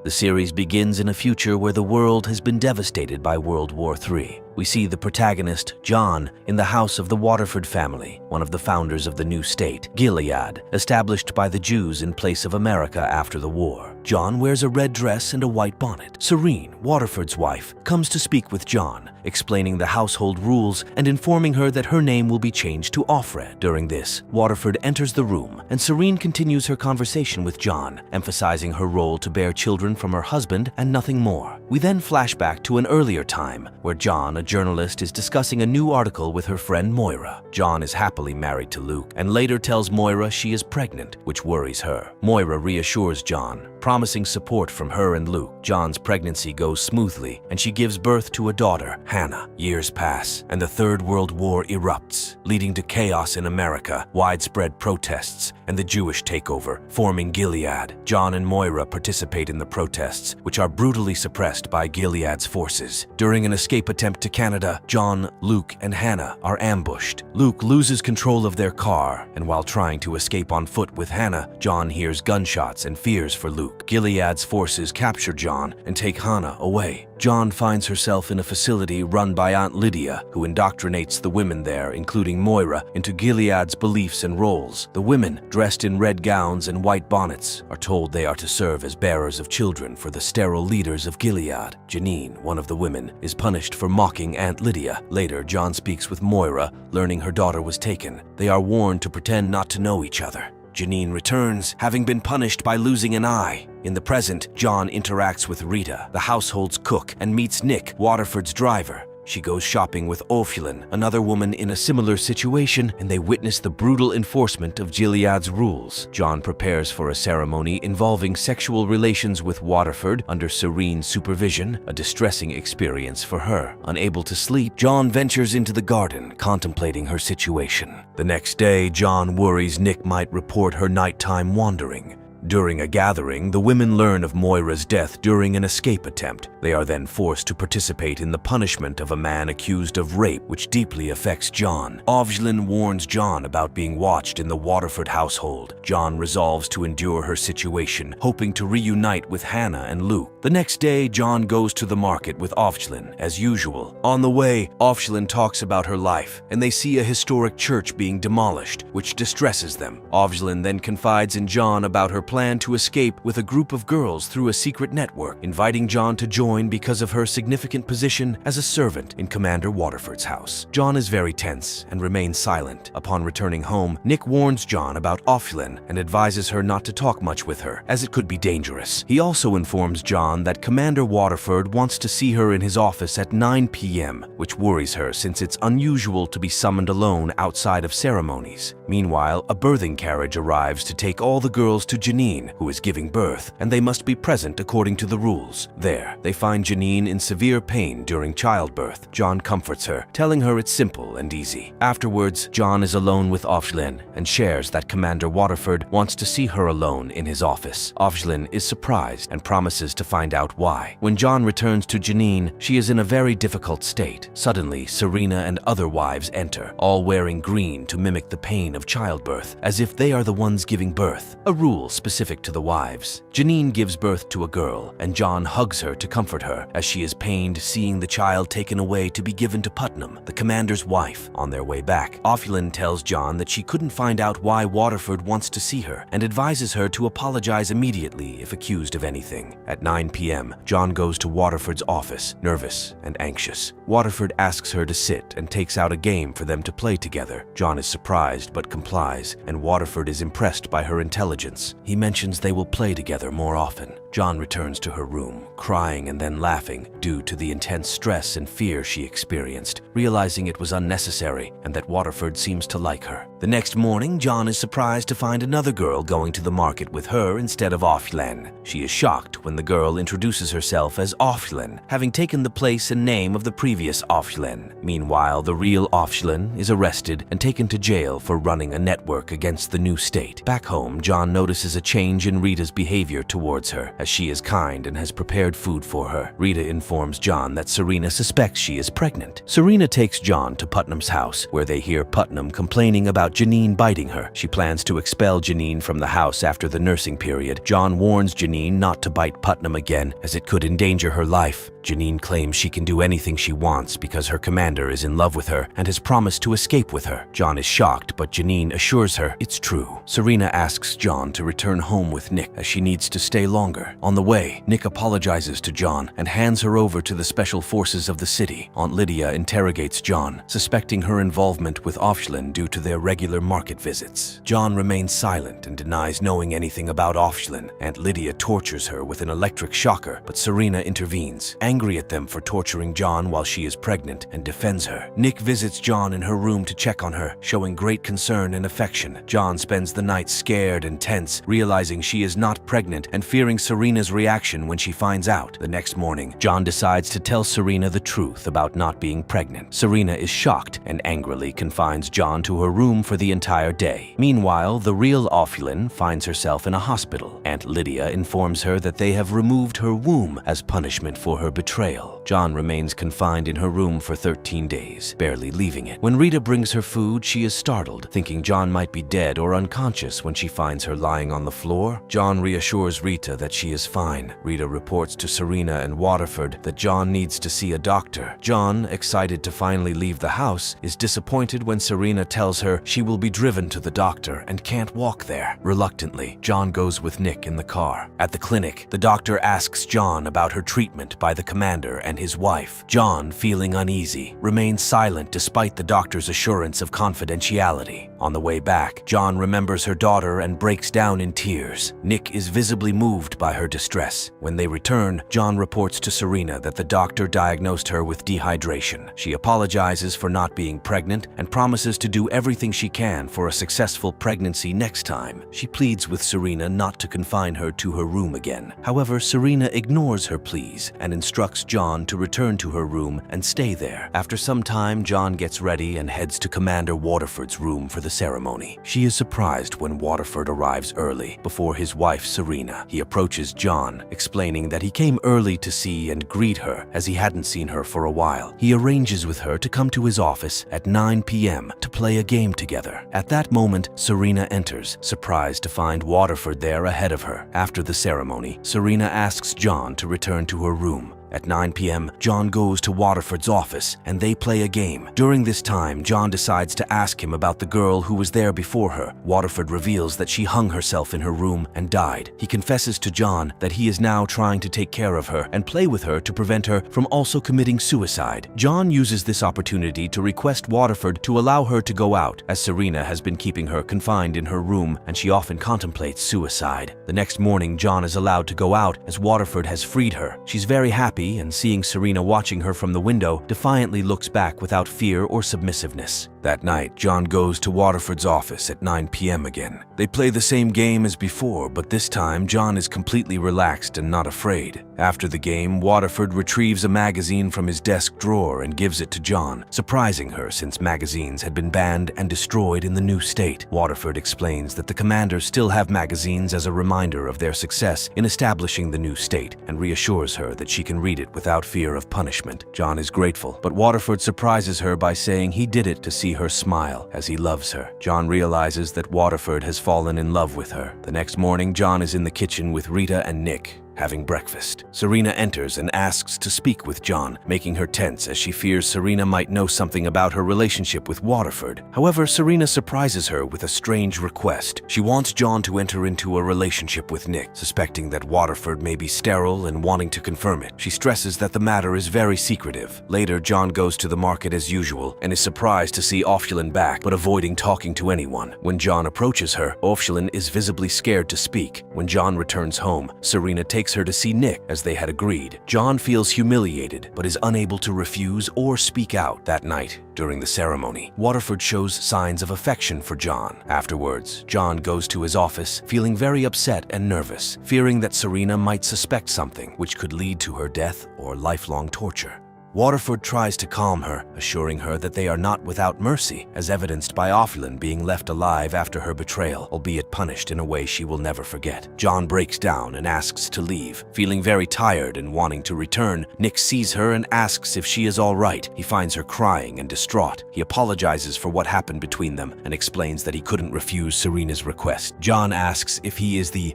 The series begins in a future where the world has been devastated by World War III. We see the protagonist, John, in the house of the Waterford family, one of the founders of the new state, Gilead, established by the Jews in place of America after the war. John wears a red dress and a white bonnet. Serene, Waterford's wife, comes to speak with John, explaining the household rules and informing her that her name will be changed to Offred. During this, Waterford enters the room, and Serene continues her conversation with John, emphasizing her role to bear children from her husband and nothing more. We then flash back to an earlier time, where John, a journalist, is discussing a new article with her friend Moira. John is happily married to Luke, and later tells Moira she is pregnant, which worries her. Moira reassures John, promising support from her and Luke. John's pregnancy goes smoothly, and she gives birth to a daughter, Hannah. Years pass, and the Third World War erupts, leading to chaos in America, widespread protests, and the Jewish takeover, forming Gilead. John and Moira participate in the protests, which are brutally suppressed by Gilead's forces. During an escape attempt to Canada, John, Luke, and Hannah are ambushed. Luke loses control of their car, and while trying to escape on foot with Hannah, John hears gunshots and fears for Luke. Gilead's forces capture John and take Hannah away. John finds herself in a facility run by Aunt Lydia, who indoctrinates the women there, including Moira, into Gilead's beliefs and roles. The women, dressed in red gowns and white bonnets, are told they are to serve as bearers of children for the sterile leaders of Gilead. Janine, one of the women, is punished for mocking Aunt Lydia. Later, John speaks with Moira, learning her daughter was taken. They are warned to pretend not to know each other. Janine returns, having been punished by losing an eye. In the present, John interacts with Rita, the household's cook, and meets Nick, Waterford's driver. She goes shopping with Ophelin, another woman in a similar situation, and they witness the brutal enforcement of Gilead's rules. John prepares for a ceremony involving sexual relations with Waterford under Serene supervision, a distressing experience for her. Unable to sleep, John ventures into the garden, contemplating her situation. The next day, John worries Nick might report her nighttime wandering. During a gathering, the women learn of Moira's death during an escape attempt. They are then forced to participate in the punishment of a man accused of rape, which deeply affects John. Offred warns John about being watched in the Waterford household. John resolves to endure her situation, hoping to reunite with Hannah and Luke. The next day, John goes to the market with Offred, as usual. On the way, Offred talks about her life, and they see a historic church being demolished, which distresses them. Offred then confides in John about her plan to escape with a group of girls through a secret network, inviting John to join because of her significant position as a servant in Commander Waterford's house. John is very tense and remains silent. Upon returning home, Nick warns John about Offred and advises her not to talk much with her, as it could be dangerous. He also informs John that Commander Waterford wants to see her in his office at 9 p.m., which worries her since it's unusual to be summoned alone outside of ceremonies. Meanwhile, a birthing carriage arrives to take all the girls to Janine, who is giving birth, and they must be present according to the rules. There, they find Janine in severe pain during childbirth. John comforts her, telling her it's simple and easy. Afterwards, John is alone with Offred and shares that Commander Waterford wants to see her alone in his office. Offred is surprised and promises to find out why. When John returns to Janine, she is in a very difficult state. Suddenly, Serena and other wives enter, all wearing green to mimic the pain of childbirth, as if they are the ones giving birth, a rule specific to the wives. Janine gives birth to a girl, and John hugs her to comfort her, as she is pained seeing the child taken away to be given to Putnam, the commander's wife. On their way back, Offred tells John that she couldn't find out why Waterford wants to see her, and advises her to apologize immediately if accused of anything. At 9 p.m., John goes to Waterford's office, nervous and anxious. Waterford asks her to sit and takes out a game for them to play together. John is surprised but complies, and Waterford is impressed by her intelligence. He mentions they will play together more often. John returns to her room, crying and then laughing due to the intense stress and fear she experienced, realizing it was unnecessary and that Waterford seems to like her. The next morning, John is surprised to find another girl going to the market with her instead of Offred. She is shocked when the girl introduces herself as Offred, having taken the place and name of the previous Offred. Meanwhile, the real Offred is arrested and taken to jail for running a network against the new state. Back home, John notices a change in Rita's behavior towards her, as she is kind and has prepared food for her. Rita informs John that Serena suspects she is pregnant. Serena takes John to Putnam's house, where they hear Putnam complaining about Janine biting her. She plans to expel Janine from the house after the nursing period. John warns Janine not to bite Putnam again, as it could endanger her life. Janine claims she can do anything she wants because her commander is in love with her and has promised to escape with her. John is shocked, but Janine assures her it's true. Serena asks John to return home with Nick, as she needs to stay longer. On the way, Nick apologizes to John and hands her over to the special forces of the city. Aunt Lydia interrogates John, suspecting her involvement with Offred due to their regular market visits. John remains silent and denies knowing anything about Offred. Aunt Lydia tortures her with an electric shocker, but Serena intervenes, angry at them for torturing John while she is pregnant, and defends her. Nick visits John in her room to check on her, showing great concern and affection. John spends the night scared and tense, realizing she is not pregnant and fearing Serena's reaction when she finds out. The next morning, John decides to tell Serena the truth about not being pregnant. Serena is shocked and angrily confines John to her room for the entire day. Meanwhile, the real Offred finds herself in a hospital. Aunt Lydia informs her that they have removed her womb as punishment for her betrayal. John remains confined in her room for 13 days, barely leaving it. When Rita brings her food, she is startled, thinking John might be dead or unconscious when she finds her lying on the floor. John reassures Rita that she is fine. Rita reports to Serena and Waterford that John needs to see a doctor. John, excited to finally leave the house, is disappointed when Serena tells her she will be driven to the doctor and can't walk there. Reluctantly, John goes with Nick in the car. At the clinic, the doctor asks John about her treatment by the commander and his wife. John, feeling uneasy, remains silent despite the doctor's assurance of confidentiality. On the way back, John remembers her daughter and breaks down in tears. Nick is visibly moved by her distress. When they return, John reports to Serena that the doctor diagnosed her with dehydration. She apologizes for not being pregnant and promises to do everything she can for a successful pregnancy next time. She pleads with Serena not to confine her to her room again. However, Serena ignores her pleas and instructs John to return to her room and stay there. After some time, John gets ready and heads to Commander Waterford's room for the ceremony. She is surprised when Waterford arrives early, before his wife Serena. He approaches John, explaining that he came early to see and greet her, as he hadn't seen her for a while. He arranges with her to come to his office at 9 p.m. to play a game together. At that moment, Serena enters, surprised to find Waterford there ahead of her. After the ceremony, Serena asks John to return to her room. At 9 p.m., John goes to Waterford's office and they play a game. During this time, John decides to ask him about the girl who was there before her. Waterford reveals that she hung herself in her room and died. He confesses to John that he is now trying to take care of her and play with her to prevent her from also committing suicide. John uses this opportunity to request Waterford to allow her to go out, as Serena has been keeping her confined in her room and she often contemplates suicide. The next morning, John is allowed to go out as Waterford has freed her. She's very happy, and seeing Serena watching her from the window, defiantly looks back without fear or submissiveness. That night, John goes to Waterford's office at 9 p.m. again. They play the same game as before, but this time John is completely relaxed and not afraid. After the game, Waterford retrieves a magazine from his desk drawer and gives it to John, surprising her since magazines had been banned and destroyed in the new state. Waterford explains that the commanders still have magazines as a reminder of their success in establishing the new state, and reassures her that she can read it without fear of punishment. John is grateful, but Waterford surprises her by saying he did it to see her smile, as he loves her. John realizes that Waterford has fallen in love with her. The next morning, John is in the kitchen with Rita and Nick, having breakfast. Serena enters and asks to speak with John, making her tense as she fears Serena might know something about her relationship with Waterford. However, Serena surprises her with a strange request. She wants John to enter into a relationship with Nick, suspecting that Waterford may be sterile and wanting to confirm it. She stresses that the matter is very secretive. Later, John goes to the market as usual and is surprised to see Offred back, but avoiding talking to anyone. When John approaches her, Offred is visibly scared to speak. When John returns home, Serena takes her to see Nick as they had agreed. John feels humiliated but is unable to refuse or speak out. That night, during the ceremony, Waterford shows signs of affection for John. Afterwards, John goes to his office feeling very upset and nervous, fearing that Serena might suspect something which could lead to her death or lifelong torture. Waterford tries to calm her, assuring her that they are not without mercy, as evidenced by Offred being left alive after her betrayal, albeit punished in a way she will never forget. John breaks down and asks to leave. Feeling very tired and wanting to return, Nick sees her and asks if she is all right. He finds her crying and distraught. He apologizes for what happened between them and explains that he couldn't refuse Serena's request. John asks if he is the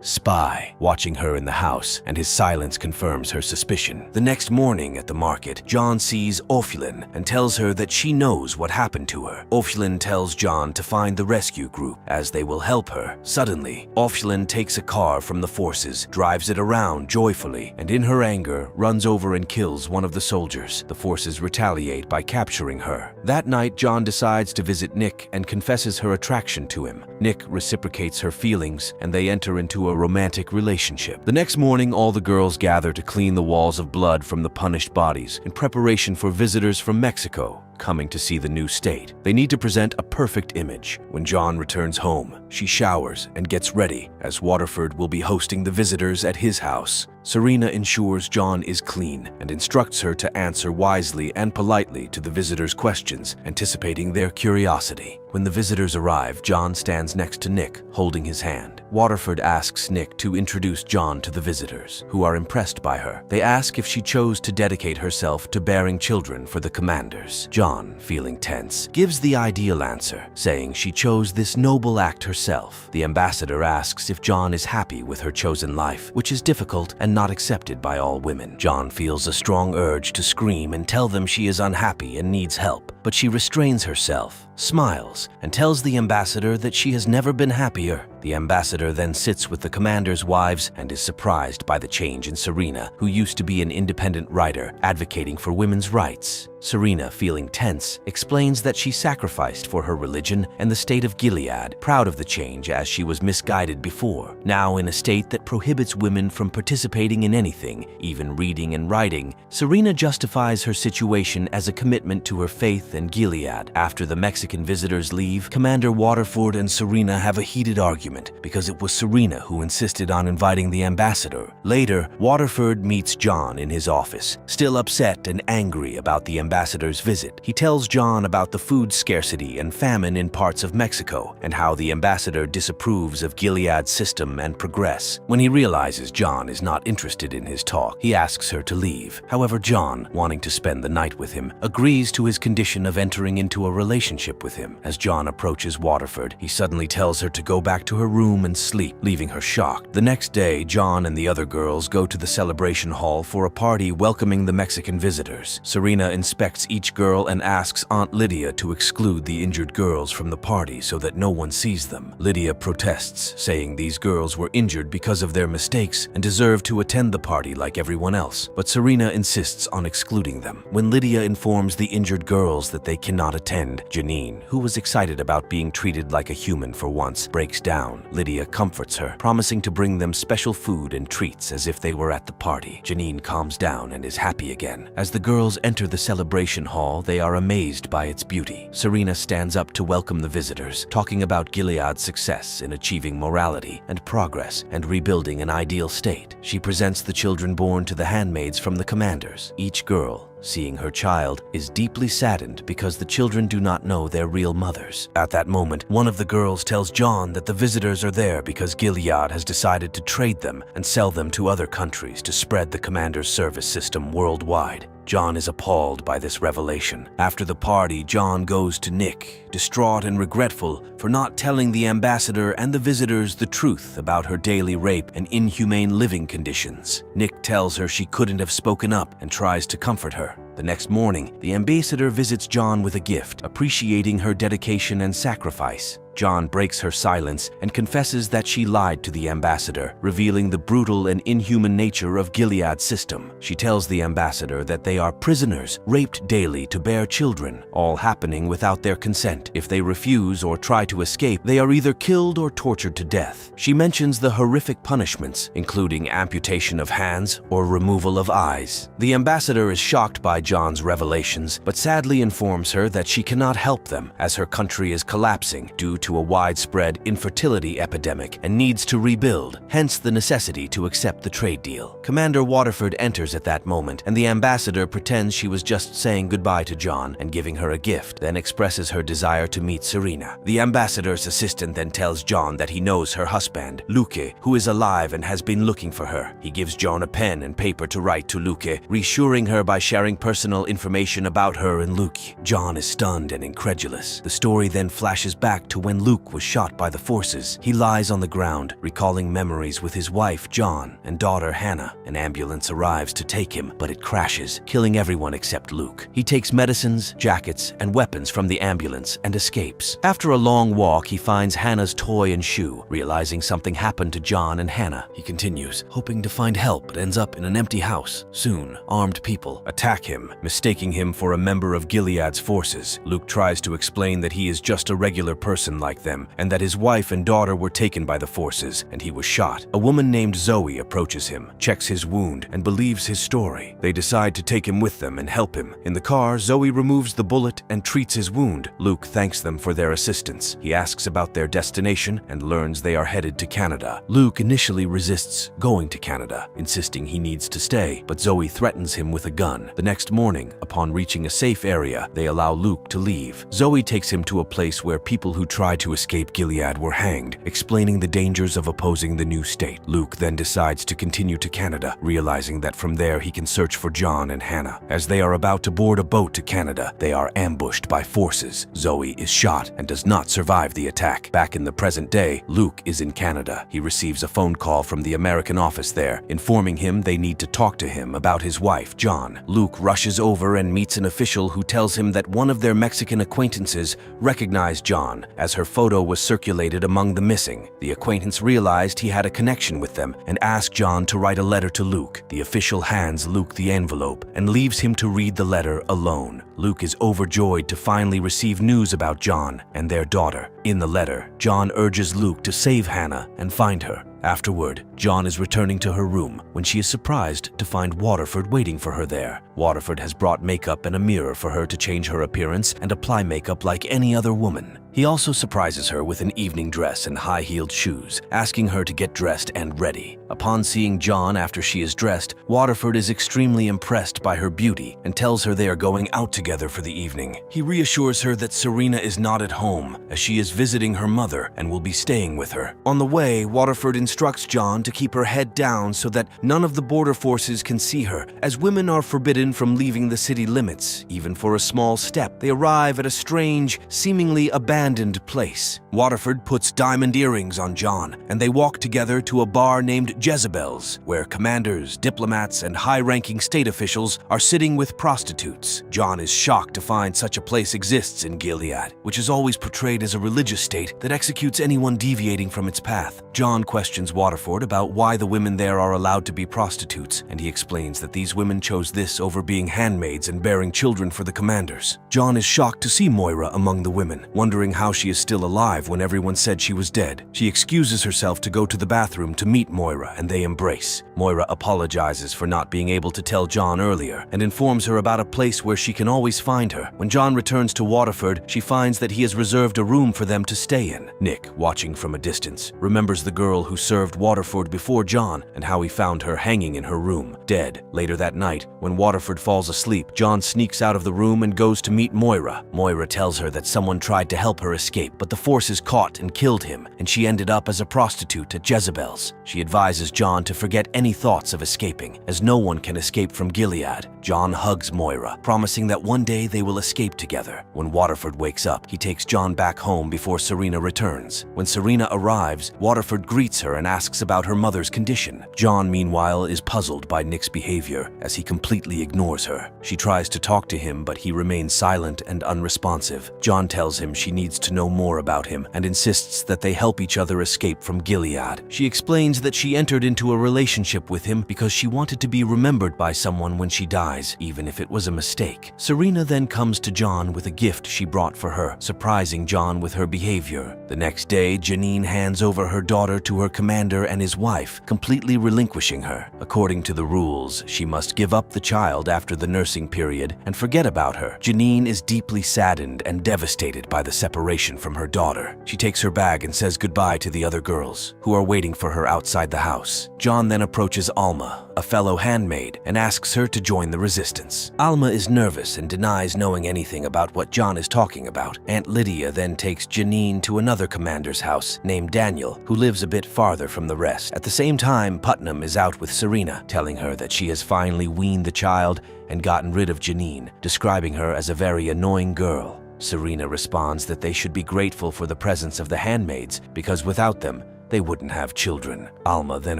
spy watching her in the house, and his silence confirms her suspicion. The next morning at the market, John sees Offred and tells her that she knows what happened to her. Offred tells John to find the rescue group, as they will help her. Suddenly, Offred takes a car from the forces, drives it around joyfully, and in her anger, runs over and kills one of the soldiers. The forces retaliate by capturing her. That night, John decides to visit Nick and confesses her attraction to him. Nick reciprocates her feelings, and they enter into a romantic relationship. The next morning, all the girls gather to clean the walls of blood from the punished bodies in preparation for visitors from Mexico coming to see the new state. They need to present a perfect image. When John returns home, she showers and gets ready, as Waterford will be hosting the visitors at his house. Serena ensures John is clean and instructs her to answer wisely and politely to the visitors' questions, anticipating their curiosity. When the visitors arrive, John stands next to Nick, holding his hand. Waterford asks Nick to introduce John to the visitors, who are impressed by her. They ask if she chose to dedicate herself to bearing children for the commanders. John, feeling tense, gives the ideal answer, saying she chose this noble act herself. The ambassador asks if John is happy with her chosen life, which is difficult and not accepted by all women. John feels a strong urge to scream and tell them she is unhappy and needs help, but she restrains herself, smiles, and tells the ambassador that she has never been happier. The ambassador then sits with the commander's wives and is surprised by the change in Serena, who used to be an independent writer advocating for women's rights. Serena, feeling tense, explains that she sacrificed for her religion and the state of Gilead, proud of the change as she was misguided before. Now in a state that prohibits women from participating in anything, even reading and writing, Serena justifies her situation as a commitment to her faith and Gilead. After the Mexican visitors leave, Commander Waterford and Serena have a heated argument because it was Serena who insisted on inviting the ambassador. Later, Waterford meets John in his office, still upset and angry about the ambassador's visit. He tells John about the food scarcity and famine in parts of Mexico and how the ambassador disapproves of Gilead's system and progress. When he realizes John is not interested in his talk, he asks her to leave. However, John, wanting to spend the night with him, agrees to his condition of entering into a relationship with him. As John approaches Waterford, he suddenly tells her to go back to her room and sleep, leaving her shocked. The next day, John and the other girls go to the celebration hall for a party welcoming the Mexican visitors. Serena inspects each girl and asks Aunt Lydia to exclude the injured girls from the party so that no one sees them. Lydia protests, saying these girls were injured because of their mistakes and deserve to attend the party like everyone else, but Serena insists on excluding them. When Lydia informs the injured girls that they cannot attend, Janine, who was excited about being treated like a human for once, breaks down. Lydia comforts her, promising to bring them special food and treats as if they were at the party. Janine calms down and is happy again. As the girls enter the celebration hall, they are amazed by its beauty. Serena stands up to welcome the visitors, talking about Gilead's success in achieving morality and progress and rebuilding an ideal state. She presents the children born to the handmaids from the commanders. Each girl, seeing her child, is deeply saddened because the children do not know their real mothers. At that moment, one of the girls tells John that the visitors are there because Gilead has decided to trade them and sell them to other countries to spread the commander's service system worldwide. John is appalled by this revelation. After the party, John goes to Nick, distraught and regretful for not telling the ambassador and the visitors the truth about her daily rape and inhumane living conditions. Nick tells her she couldn't have spoken up and tries to comfort her. The next morning, the ambassador visits John with a gift, appreciating her dedication and sacrifice. John breaks her silence and confesses that she lied to the ambassador, revealing the brutal and inhuman nature of Gilead's system. She tells the ambassador that they are prisoners, raped daily to bear children, all happening without their consent. If they refuse or try to escape, they are either killed or tortured to death. She mentions the horrific punishments, including amputation of hands or removal of eyes. The ambassador is shocked by John's revelations, but sadly informs her that she cannot help them as her country is collapsing due to to a widespread infertility epidemic and needs to rebuild, hence the necessity to accept the trade deal. Commander Waterford enters at that moment, and the ambassador pretends she was just saying goodbye to John and giving her a gift, then expresses her desire to meet Serena. The ambassador's assistant then tells John that he knows her husband, Luke, who is alive and has been looking for her. He gives John a pen and paper to write to Luke, reassuring her by sharing personal information about her and Luke. John is stunned and incredulous. The story then flashes back to when Luke was shot by the forces. He lies on the ground, recalling memories with his wife, John, and daughter, Hannah. An ambulance arrives to take him, but it crashes, killing everyone except Luke. He takes medicines, jackets, and weapons from the ambulance and escapes. After a long walk, he finds Hannah's toy and shoe. Realizing something happened to John and Hannah, he continues, hoping to find help, but ends up in an empty house. Soon, armed people attack him, mistaking him for a member of Gilead's forces. Luke tries to explain that he is just a regular person like them, and that his wife and daughter were taken by the forces, and he was shot. A woman named Zoe approaches him, checks his wound, and believes his story. They decide to take him with them and help him. In the car, Zoe removes the bullet and treats his wound. Luke thanks them for their assistance. He asks about their destination and learns they are headed to Canada. Luke initially resists going to Canada, insisting he needs to stay, but Zoe threatens him with a gun. The next morning, upon reaching a safe area, they allow Luke to leave. Zoe takes him to a place where people who tried to escape Gilead were hanged, explaining the dangers of opposing the new state. Luke then decides to continue to Canada, realizing that from there he can search for John and Hannah. As they are about to board a boat to Canada, they are ambushed by forces. Zoe is shot and does not survive the attack. Back in the present day, Luke is in Canada. He receives a phone call from the American office there, informing him they need to talk to him about his wife, John. Luke rushes over and meets an official who tells him that one of their Mexican acquaintances recognized John, as her photo was circulated among the missing. The acquaintance realized he had a connection with them and asked John to write a letter to Luke. The official hands Luke the envelope and leaves him to read the letter alone. Luke is overjoyed to finally receive news about John and their daughter. In the letter, John urges Luke to save Hannah and find her. Afterward, John is returning to her room when she is surprised to find Waterford waiting for her there. Waterford has brought makeup and a mirror for her to change her appearance and apply makeup like any other woman. He also surprises her with an evening dress and high-heeled shoes, asking her to get dressed and ready. Upon seeing John after she is dressed, Waterford is extremely impressed by her beauty and tells her they are going out together for the evening. He reassures her that Serena is not at home, as she is visiting her mother and will be staying with her. On the way, Waterford instructs John to keep her head down so that none of the border forces can see her, as women are forbidden from leaving the city limits, even for a small step. They arrive at a strange, seemingly abandoned place. Waterford puts diamond earrings on John, and they walk together to a bar named Jezebel's, where commanders, diplomats, and high-ranking state officials are sitting with prostitutes. John is shocked to find such a place exists in Gilead, which is always portrayed as a religious state that executes anyone deviating from its path. John questions Waterford about why the women there are allowed to be prostitutes, and he explains that these women chose this over being handmaids and bearing children for the commanders. John is shocked to see Moira among the women, wondering how she is still alive when everyone said she was dead. She excuses herself to go to the bathroom to meet Moira, and they embrace. Moira apologizes for not being able to tell John earlier and informs her about a place where she can always find her. When John returns to Waterford, she finds that he has reserved a room for them to stay in. Nick, watching from a distance, remembers the girl who served Waterford before John and how he found her hanging in her room, dead. Later that night, when Waterford falls asleep, John sneaks out of the room and goes to meet Moira. Moira tells her that someone tried to help her escape, but the forces caught and killed him, and she ended up as a prostitute at Jezebel's. She advises John to forget any thoughts of escaping, as no one can escape from Gilead. John hugs Moira, promising that one day they will escape together. When Waterford wakes up, he takes John back home before Serena returns. When Serena arrives, Waterford greets her and asks about her mother's condition. John, meanwhile, is puzzled by Nick's behavior, as he completely ignores her. She tries to talk to him, but he remains silent and unresponsive. John tells him she needs to know more about him and insists that they help each other escape from Gilead. She explains that she entered into a relationship with him because she wanted to be remembered by someone when she dies, even if it was a mistake. Serena then comes to John with a gift she brought for her, surprising John with her behavior. The next day, Janine hands over her daughter to her commander and his wife. wife, completely relinquishing her. According to the rules, she must give up the child after the nursing period and forget about her. Janine is deeply saddened and devastated by the separation from her daughter. She takes her bag and says goodbye to the other girls, who are waiting for her outside the house. John then approaches Alma, a fellow handmaid, and asks her to join the resistance. Alma is nervous and denies knowing anything about what John is talking about. Aunt Lydia then takes Janine to another commander's house named Daniel, who lives a bit farther from the rest. At the same time, Putnam is out with Serena, telling her that she has finally weaned the child and gotten rid of Janine, describing her as a very annoying girl. Serena responds that they should be grateful for the presence of the handmaids because without them, they wouldn't have children. Alma then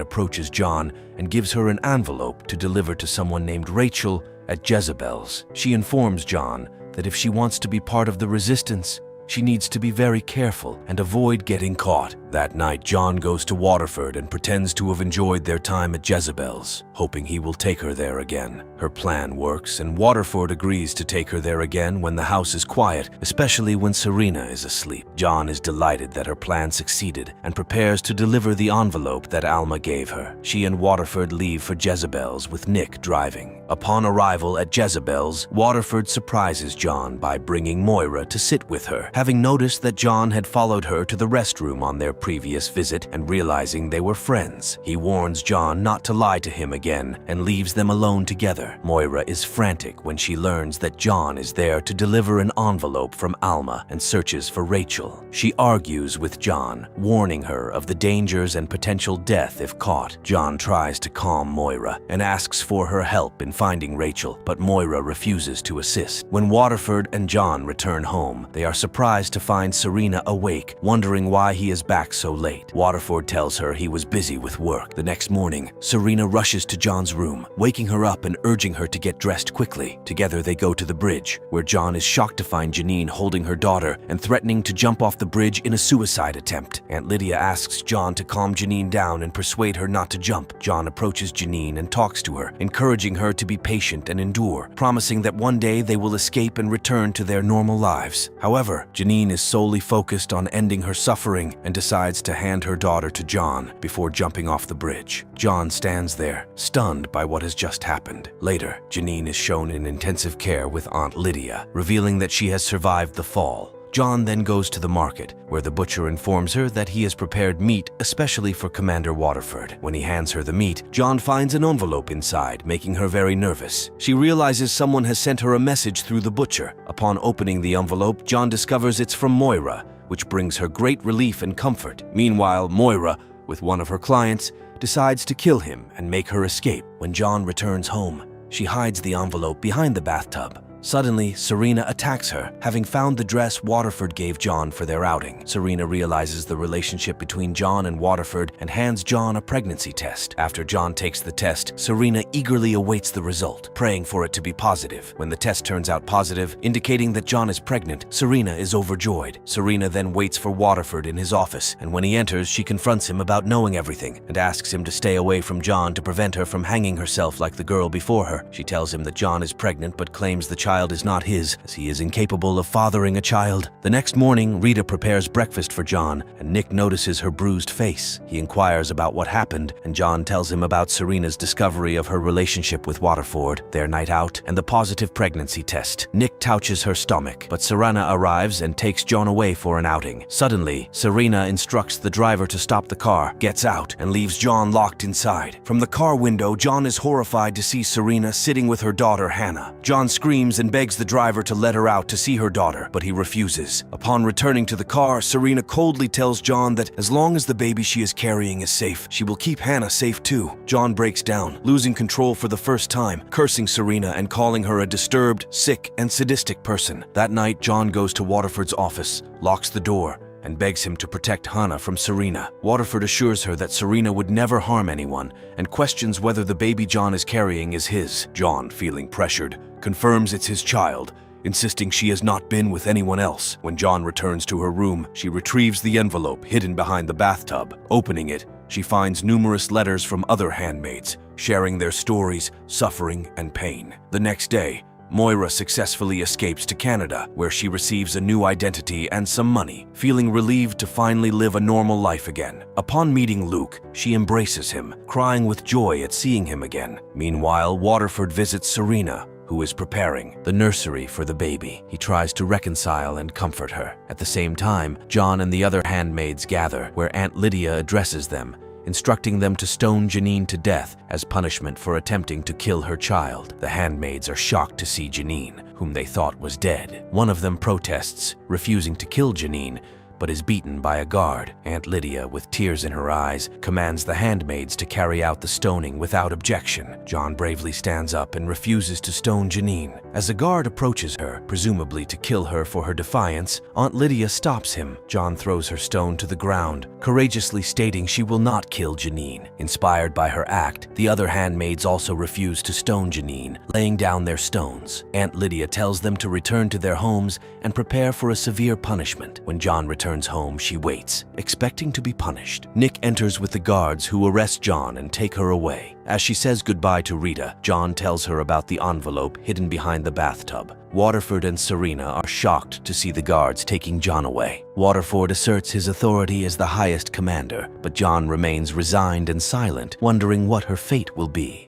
approaches John and gives her an envelope to deliver to someone named Rachel at Jezebel's. She informs John that if she wants to be part of the resistance, she needs to be very careful and avoid getting caught. That night, John goes to Waterford and pretends to have enjoyed their time at Jezebel's, hoping he will take her there again. Her plan works, and Waterford agrees to take her there again when the house is quiet, especially when Serena is asleep. John is delighted that her plan succeeded and prepares to deliver the envelope that Alma gave her. She and Waterford leave for Jezebel's with Nick driving. Upon arrival at Jezebel's, Waterford surprises John by bringing Moira to sit with her, having noticed that John had followed her to the restroom on their previous visit and realizing they were friends. He warns John not to lie to him again and leaves them alone together. Moira is frantic when she learns that John is there to deliver an envelope from Alma and searches for Rachel. She argues with John, warning her of the dangers and potential death if caught. John tries to calm Moira and asks for her help in finding Rachel, but Moira refuses to assist. When Waterford and John return home, they are surprised to find Serena awake, wondering why he is back so late. Waterford tells her he was busy with work. The next morning, Serena rushes to John's room, waking her up and urging her to get dressed quickly. Together they go to the bridge, where John is shocked to find Janine holding her daughter and threatening to jump off the bridge in a suicide attempt. Aunt Lydia asks John to calm Janine down and persuade her not to jump. John approaches Janine and talks to her, encouraging her to be patient and endure, promising that one day they will escape and return to their normal lives. However, Janine is solely focused on ending her suffering and decides to hand her daughter to John before jumping off the bridge. John stands there, stunned by what has just happened. Later, Janine is shown in intensive care with Aunt Lydia, revealing that she has survived the fall. John then goes to the market, where the butcher informs her that he has prepared meat especially for Commander Waterford. When he hands her the meat, John finds an envelope inside, making her very nervous. She realizes someone has sent her a message through the butcher. Upon opening the envelope, John discovers it's from Moira, which brings her great relief and comfort. Meanwhile, Moira, with one of her clients, decides to kill him and make her escape. When John returns home, she hides the envelope behind the bathtub. Suddenly, Serena attacks her, having found the dress Waterford gave John for their outing. Serena realizes the relationship between John and Waterford and hands John a pregnancy test. After John takes the test, Serena eagerly awaits the result, praying for it to be positive. When the test turns out positive, indicating that John is pregnant, Serena is overjoyed. Serena then waits for Waterford in his office, and when he enters, she confronts him about knowing everything and asks him to stay away from John to prevent her from hanging herself like the girl before her. She tells him that John is pregnant but claims the child is not his, as he is incapable of fathering a child. The next morning, Rita prepares breakfast for John, and Nick notices her bruised face. He inquires about what happened, and John tells him about Serena's discovery of her relationship with Waterford, their night out, and the positive pregnancy test. Nick touches her stomach, but Serena arrives and takes John away for an outing. Suddenly, Serena instructs the driver to stop the car, gets out, and leaves John locked inside. From the car window, John is horrified to see Serena sitting with her daughter, Hannah. John screams and begs the driver to let her out to see her daughter, but he refuses. Upon returning to the car, Serena coldly tells John that as long as the baby she is carrying is safe, she will keep Hannah safe too. John breaks down, losing control for the first time, cursing Serena and calling her a disturbed, sick, and sadistic person. That night, John goes to Waterford's office, locks the door, and begs him to protect Hannah from Serena. Waterford assures her that Serena would never harm anyone and questions whether the baby John is carrying is his. John, feeling pressured, confirms it's his child, insisting she has not been with anyone else. When John returns to her room, she retrieves the envelope hidden behind the bathtub. Opening it, she finds numerous letters from other handmaids, sharing their stories, suffering, and pain. The next day, Moira successfully escapes to Canada, where she receives a new identity and some money, feeling relieved to finally live a normal life again. Upon meeting Luke, she embraces him, crying with joy at seeing him again. Meanwhile, Waterford visits Serena, who is preparing the nursery for the baby. He tries to reconcile and comfort her. At the same time, John and the other handmaids gather, where Aunt Lydia addresses them, instructing them to stone Janine to death as punishment for attempting to kill her child. The handmaids are shocked to see Janine, whom they thought was dead. One of them protests, refusing to kill Janine, but is beaten by a guard. Aunt Lydia, with tears in her eyes, commands the handmaids to carry out the stoning without objection. John bravely stands up and refuses to stone Janine. As a guard approaches her, presumably to kill her for her defiance, Aunt Lydia stops him. John throws her stone to the ground, courageously stating she will not kill Janine. Inspired by her act, the other handmaids also refuse to stone Janine, laying down their stones. Aunt Lydia tells them to return to their homes and prepare for a severe punishment. When John returns home, she waits, expecting to be punished. Nick enters with the guards, who arrest John and take her away. As she says goodbye to Rita, John tells her about the envelope hidden behind the bathtub. Waterford and Serena are shocked to see the guards taking John away. Waterford asserts his authority as the highest commander, but John remains resigned and silent, wondering what her fate will be.